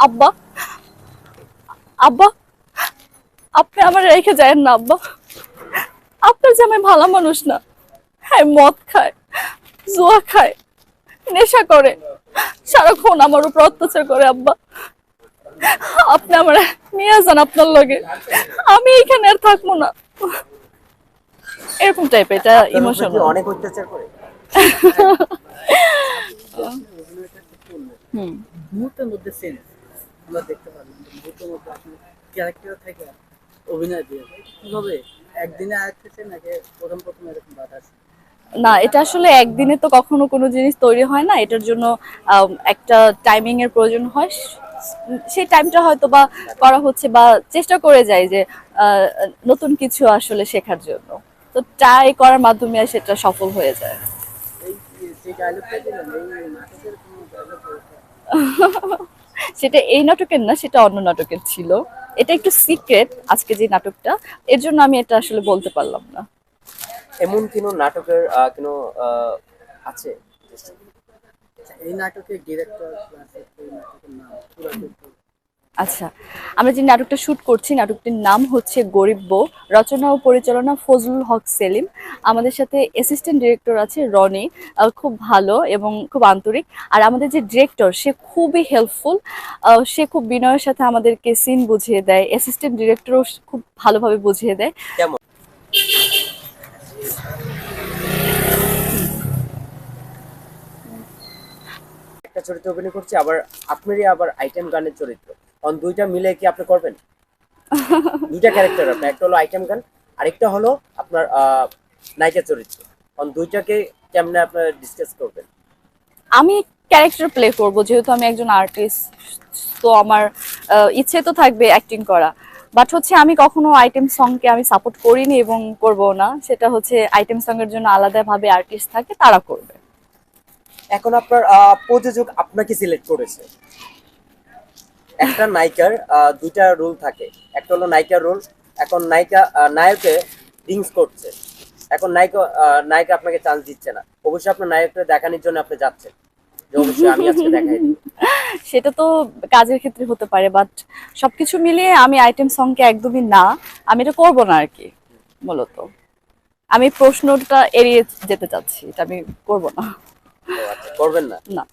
আব্বা, আব্বা, আপনি আমার রেখে যায় না আব্বা। আপনার জামাই ভালো মানুষ না, হ্যাঁ মদ খায়, জুয়া খায়, নেশা করে, সারাক্ষণ আমার উপর অত্যাচার করে আব্বা। আপনি আমার নিয়ে যান আপনার লগে, আমি এখানে আর থাকবো না। এরকম টাইপের, এটা আপনার উপরে কি ইমোশনাল। অনেক অত্যাচার করে? হুম। মুহূর্তের মধ্যে চেঞ্জ আমরা দেখতে পারলাম যে মুহূর্তের মধ্যে আপনি ক্যারেক্টার থেকে অভিনয় দিয়ে কিভাবে একদিনে আঁকতেছে নাকি প্রথম প্রথম এরকম বাধা আছে? না, এটা আসলে একদিনে তো কখনো কোনো জিনিস তৈরি হয় না, এটার জন্য একটা টাইমিং এর প্রয়োজন হয়। সেই টাইমটা হয়তো বা করা হচ্ছে, বা চেষ্টা করে যায় যে আহ, নতুন কিছু আসলে শেখার জন্য। তো ট্রাই করার মাধ্যমে সেটা সফল হয়ে যায়। এই যে ডায়লগটা দিলেন এই নাটকের কোনো ডায়লগ রয়েছে? সেটা এই নাটকের না, সেটা অন্য নাটকের ছিল। এটা একটু সিক্রেট, আজকে যে নাটকটা, এর জন্য আমি এটা আসলে বলতে পারলাম না। এমন কোনো নাটকের কোনো আছে? আচ্ছা, এই নাটকের ডিরেক্টর প্লাস এই নাটকের নাম পুরো একটু আচ্ছা, আমরা যে নাটকটা শুট করছি, নাটকটির নাম হচ্ছে গরিব বউ। রচনা ও পরিচালনা ফজলুল হক সেলিম। আমাদের সাথে অ্যাসিস্ট্যান্ট ডিরেক্টর আছে রনি, খুব ভালো এবং খুব আন্তরিক। আর আমাদের যে ডিরেক্টর, সে খুবই হেল্পফুল, সে খুব বিনয়ের সাথে আমাদেরকে সিন বুঝিয়ে দেয়। অ্যাসিস্ট্যান্ট ডিরেক্টরও খুব ভালোভাবে বুঝিয়ে দেয়। কেমন একটা চরিত্র অভিনয় করছে, আবার আপনারই আবার আইটেম গানের চরিত্র, কারণ দুইটা মিলে কি আপনি করবেন? দুইটা ক্যারেক্টার আপনার, একটা হলো আইটেম গান, আরেকটা হলো আপনার নায়িকা চরিত্র, কারণ দুইটাকে কেমনে আপনার ডিসকাস করবেন? আমি ক্যারেক্টার প্লে করব, যেহেতু আমি একজন আর্টিস্ট। তো আমার ইচ্ছে তো থাকবে অ্যাক্টিং করা, বাট হচ্ছে আমি কখনো আইটেম সংকে আমি সাপোর্ট করিনি এবং করব না। সেটা হচ্ছে আইটেম সং এর জন্য আলাদাভাবে আর্টিস্ট থাকে, তারা করবে। এখন আপনার প্রযোজক আপনাকে সিলেক্ট করেছে। একটা নায়িকার দুইটা রোল থাকে, একটা হলো নায়িকার রোল। এখন নায়িকা নায়কে ড্রিঙ্কস করছে, এখন নায়িকা আপনাকে চান্স দিচ্ছে না, অবশ্যই আপনার নায়ককে দেখানোর জন্য আপনি যাচ্ছেন যে অবশ্যই আমি আজকে দেখাই দিব। সেটা তো কাজের ক্ষেত্রে হতে পারে, বাট সবকিছু মিলিয়ে আমি আইটেম সংকে একদমই না, আমি এটা করবো না আর কি। মূলত আমি প্রশ্নটা এড়িয়ে যেতে চাচ্ছি, এটা আমি করবো না। ও আচ্ছা, করবেন না? না।